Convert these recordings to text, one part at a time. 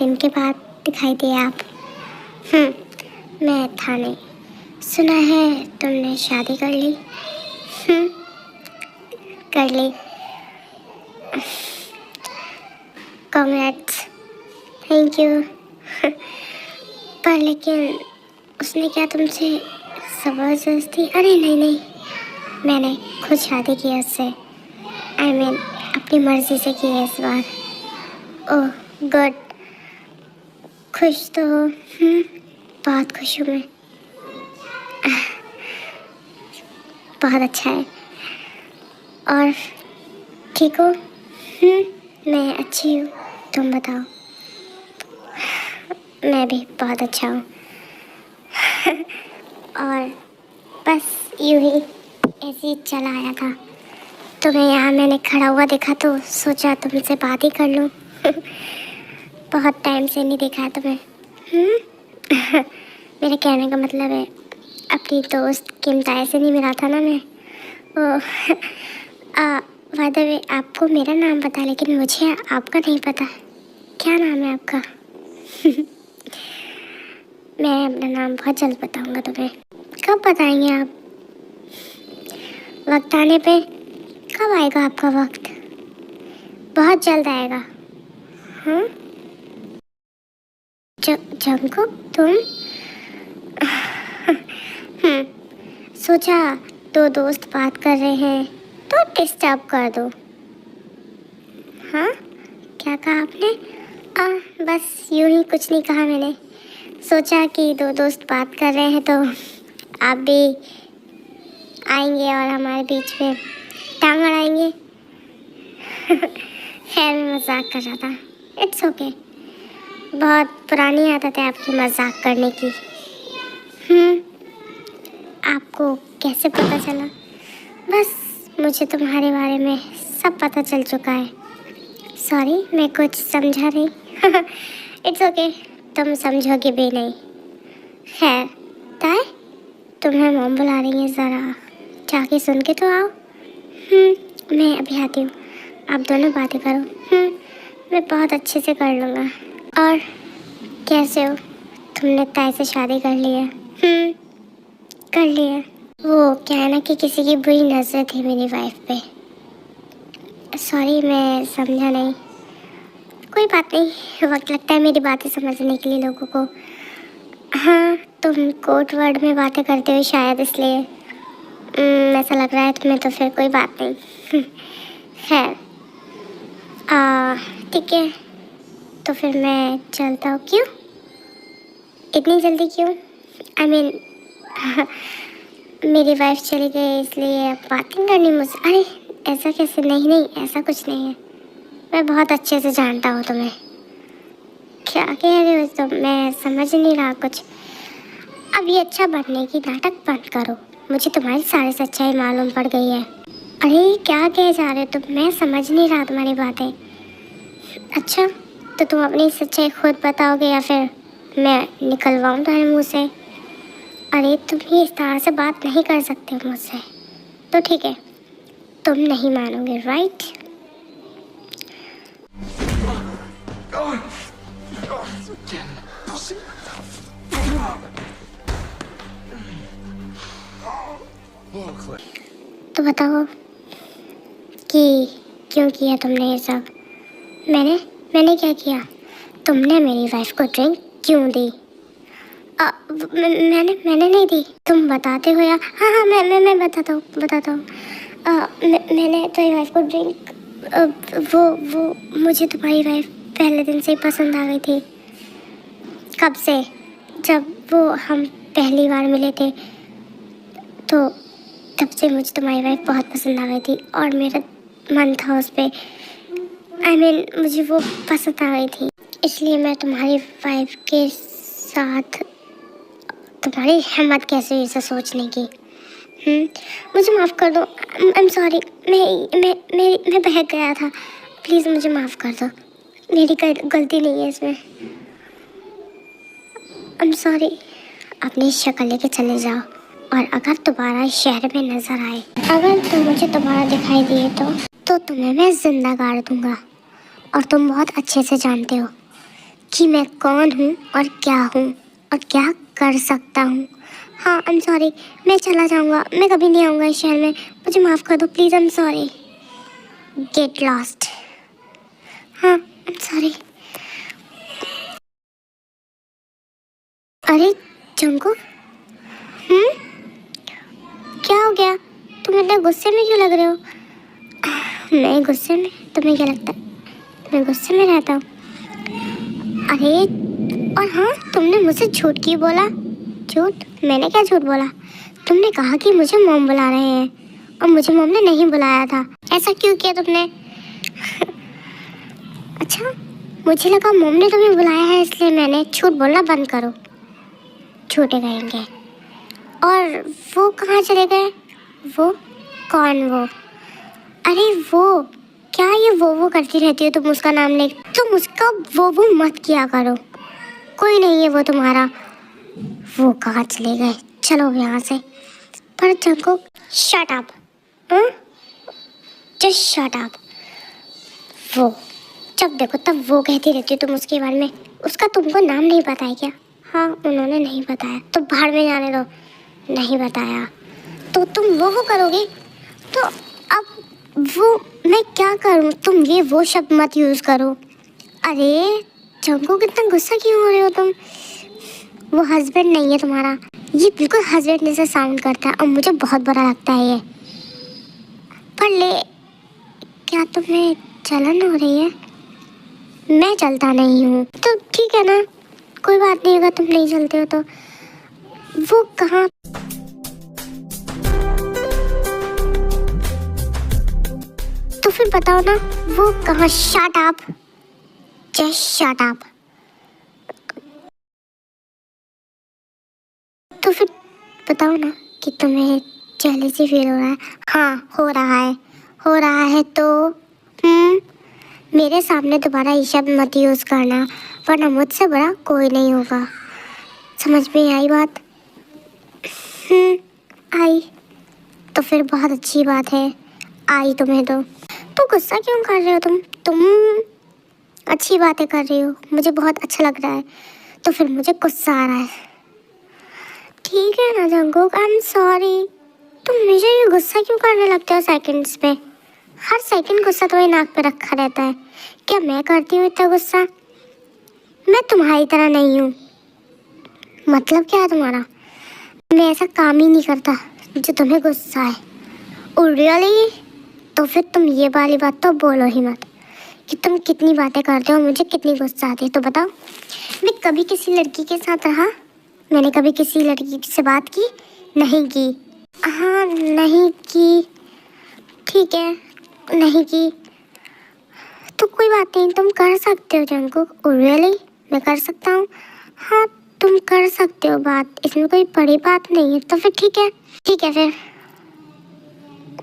दिन के बाद दिखाई दिए आप। मैं था नहीं। सुना है तुमने शादी कर ली। कर ली। कॉन्ग्रेट्स। Thank you. पर लेकिन उसने क्या तुमसे ज़बरदस्ती? अरे नहीं, मैंने खुद शादी की है उससे। I mean, अपनी मर्जी से की है इस बार। Oh good. खुश तो हो? बहुत खुश हूँ मैं। बहुत अच्छा है। और ठीक हो? मैं अच्छी हूँ। तुम बताओ। मैं भी बहुत अच्छा हूँ। और बस यूँ ही ऐसे ही चला आया था। तुम्हें यहाँ मैंने खड़ा हुआ देखा तो सोचा तुमसे बात ही कर लूँ। बहुत टाइम से नहीं देखा है तुम्हें। मेरे कहने का मतलब है अपनी दोस्त किमताए से नहीं मिला था ना मैं। बाय द वे आपको मेरा नाम पता है लेकिन मुझे आपका नहीं पता। क्या नाम है आपका? मैं अपना नाम बहुत जल्द बताऊंगा तुम्हें। कब बताएंगे आप? वक्त आने पे। कब आएगा आपका वक्त? बहुत जल्द आएगा। हाँ जंकुक तुम? सोचा दो दोस्त बात कर रहे हैं तो डिस्टर्ब कर दो। हाँ क्या कहा आपने? बस यूं ही कुछ नहीं कहा मैंने। सोचा कि दो दोस्त बात कर रहे हैं तो आप भी आएंगे और हमारे बीच में टांग अड़ाएंगे। खैर मैं मजाक कर रहा था। It's okay. बहुत पुरानी आदत है आपकी मजाक करने की। आपको कैसे पता चला? बस मुझे तुम्हारे बारे में सब पता चल चुका है। सॉरी मैं कुछ समझा नहीं। इट्स ओके तुम समझोगे भी नहीं। खैर ताए तुम्हें मॉम बुला रही है, ज़रा जाके सुन के तो आओ। मैं अभी आती हूँ। आप दोनों बातें करो। मैं बहुत अच्छे से कर लूँगा। और कैसे हो? तुमने ताए से शादी कर ली है? कर ली है। वो क्या है ना कि किसी की बुरी नज़र थी मेरी वाइफ पे। सॉरी मैं समझा नहीं। कोई बात नहीं, वक्त लगता है मेरी बातें समझने के लिए लोगों को। हाँ तुम कोड वर्ड में बातें करते हो शायद इसलिए ऐसा लग रहा है तुम्हें, तो फिर कोई बात नहीं। खैर ठीक है तो फिर मैं चलता हूँ। क्यों इतनी जल्दी क्यों? आई मीन मेरी वाइफ चली गई इसलिए अब बात नहीं करनी मुझसे? अरे ऐसा कैसे? नहीं ऐसा कुछ नहीं है। मैं बहुत अच्छे से जानता हूँ तुम्हें। क्या कह रहे हो तुम? मैं समझ नहीं रहा कुछ। अब ये अच्छा बनने की नाटक बंद करो। मुझे तुम्हारी सारी सच्चाई मालूम पड़ गई है। अरे क्या कह जा रहे हो तुम? मैं समझ नहीं रहा तुम्हारी बातें। अच्छा तो तुम अपनी सच्चाई खुद बताओगे या फिर मैं निकलवाऊँ तुम्हारे मुँह से? अरे तुम ही इस तरह से बात नहीं कर सकते हो मुझसे। तो ठीक है तुम नहीं मानोगे, राइट? तो बताओ कि क्यों किया तुमने ये सब? मैंने क्या किया? तुमने मेरी वाइफ को ड्रिंक क्यों दी? मैंने नहीं दी। तुम बताते हो या? हाँ मैं बताता हूँ मैंने तुम्हारी वाइफ को ड्रिंक वो मुझे तुम्हारी वाइफ पहले दिन से ही पसंद आ गई थी। कब से? जब वो हम पहली बार मिले थे तो तब से मुझे तुम्हारी वाइफ बहुत पसंद आ गई थी और मेरा मन था उस पर। आई मीन मुझे वो पसंद आ गई थी इसलिए मैं तुम्हारी वाइफ के साथ। तुम्हारी हिम्मत कैसे हुई ऐसा सोचने की? मुझे माफ़ कर दो। I am sorry. मैं बहक गया था। प्लीज़ मुझे माफ़ कर दो। मेरी गलती नहीं है इसमें। I am sorry. अपनी शक्ल लेके चले जाओ और अगर दोबारा शहर में नज़र आए, अगर तुम मुझे दोबारा दिखाई दिए तो तुम्हें मैं जिंदा गाड़ दूंगा। और तुम बहुत अच्छे से जानते हो कि मैं कौन हूँ और क्या कर सकता हूँ। हाँ, आई एम सॉरी, मैं चला जाऊँगा, मैं कभी नहीं आऊँगा इस शहर में, मुझे माफ़ कर दो please, I am sorry. Get lost. हाँ, आई एम सॉरी। अरे जंको, क्या हो गया? तुम इतने गुस्से में क्यों लग रहे हो? मैं गुस्से में? तुम्हें क्या लगता है मैं गुस्से में रहता हूँ? अरे, और हाँ, तुमने मुझसे झूठ क्यों बोला? झूठ? मैंने क्या झूठ बोला? तुमने कहा कि मुझे मॉम बुला रहे हैं और मुझे मॉम ने नहीं बुलाया था। ऐसा क्यों किया तुमने? अच्छा, मुझे लगा मॉम ने तुम्हें बुलाया है इसलिए मैंने। झूठ बोलना बंद करो, झूठे कहेंगे। और वो कहाँ चले गए? वो कौन? वो? अरे वो, क्या ये वो करती रहती हो तुम उसका नाम ले? तुम उसका वो मत किया करो, कोई नहीं है वो तुम्हारा। वो कहाँ चले गए? चलो यहाँ से। पर Jungkook, shut up, just shut up. वो, जब देखो तब वो कहती रहती हो तुम उसके बारे में। उसका तुमको नाम नहीं पता है क्या? हाँ, उन्होंने नहीं बताया तो भाड़ में जाने दो। नहीं बताया तो तुम वो करोगे तो अब वो मैं क्या करूँ? तुम ये वो शब्द मत यूज़ करो। अरे जंको, कितना गुस्सा क्यों हो रहे हो तुम? वो हस्बैंड नहीं है तुम्हारा। ये बिल्कुल हस्बैंड जैसा साउंड करता है और मुझे बहुत बुरा लगता है ये। पर ले, क्या तुम्हें जलन हो रही है? मैं जलता नहीं हूँ तो ठीक है ना, कोई बात नहीं, अगर तुम नहीं जलते हो तो। वो कहाँ? तो फिर बताओ ना, वो कहाँ? Shut up, just shut up. तो फिर बताओ ना कि तुम्हें जेलसी फील हो रहा है। हाँ, हो रहा है तो मेरे सामने दोबारा ये शब्द मत यूज़ करना, वरना मुझसे बड़ा कोई नहीं होगा। समझ में आई बात? आई तो फिर बहुत अच्छी बात है। आई तुम्हें तो गुस्सा क्यों कर रहे हो तुम अच्छी बातें कर रही हो, मुझे बहुत अच्छा लग रहा है, तो फिर मुझे गुस्सा आ रहा है। ठीक है ना जंकुक, आई एम सॉरी। तुम मुझे ये गुस्सा क्यों करने लगते हो सेकंड्स पे? हर सेकंड गुस्सा तुम्हें नाक पे रखा रहता है। क्या मैं करती हूँ इतना गुस्सा? मैं तुम्हारी तरह नहीं हूँ। मतलब क्या है तुम्हारा? मैं ऐसा काम ही नहीं करता जो तुम्हें गुस्सा है। Oh really? तो फिर तुम ये वाली बात तो बोलो ही मत कि तुम कितनी बातें करते हो, मुझे कितनी गुस्सा आती है। तो बताओ, मैं कभी किसी लड़की के साथ रहा? मैंने कभी किसी लड़की से बात की? नहीं की। हाँ, नहीं की, ठीक है, नहीं की तो कोई बात नहीं, तुम कर सकते हो जंकुक। Oh really? मैं कर सकता हूँ? हाँ, तुम कर सकते हो बात, इसमें कोई बड़ी बात नहीं है। तो फिर ठीक है फिर,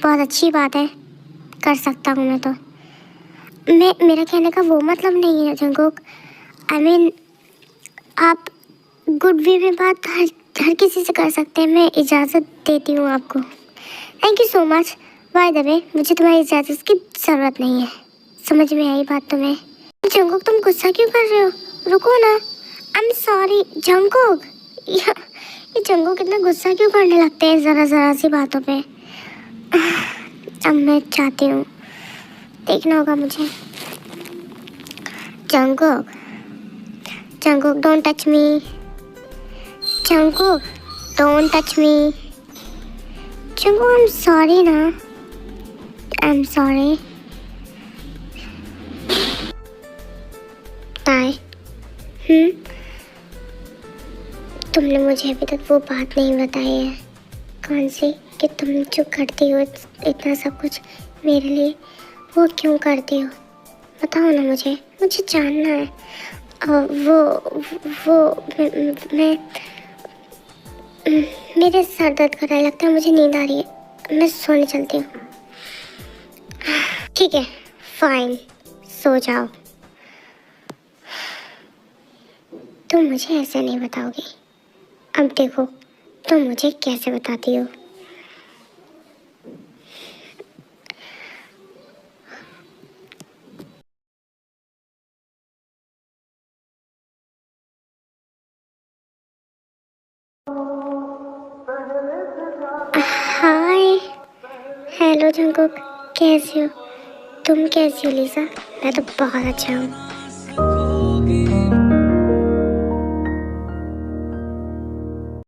बहुत अच्छी बात है, कर सकता हूँ मैं तो। मेरा कहने का वो मतलब नहीं है जंकुक। आई मीन, आप गुड वे में बात हर किसी से कर सकते हैं। मैं इजाज़त देती हूँ आपको। Thank you so much. By the way, मुझे तुम्हारी इजाज़त की ज़रूरत नहीं है। समझ में आई बात तुम्हें? जंकुक, तुम गुस्सा क्यों कर रहे हो? रुको ना, आई एम सॉरी जंकुक। ये जंकुक कितना गुस्सा क्यों करने लगते हैं ज़रा सी बातों पे? अब मैं चाहती हूँ, देखना होगा मुझे। Jungkook, Jungkook don't touch me. Jungkook don't touch me. Jungkook, I am sorry ना, आई एम सॉरी। बाय। तुमने मुझे अभी तक वो बात नहीं बताई है। कौन सी? कि तुम जो करती हो इतना सब कुछ मेरे लिए, वो क्यों करती हो? बताओ ना मुझे जानना है। वो मैं मेरे सर दर्द करने लगता है, मुझे नींद आ रही है, मैं सोने चलती हूँ। ठीक है, फाइन, सो जाओ। तुम मुझे ऐसे नहीं बताओगी। अब देखो तुम मुझे कैसे बताती हो। हेलो जंकुक, कैसी हो? तुम कैसी हो लिसा? मैं तो बहुत अच्छा हूँ।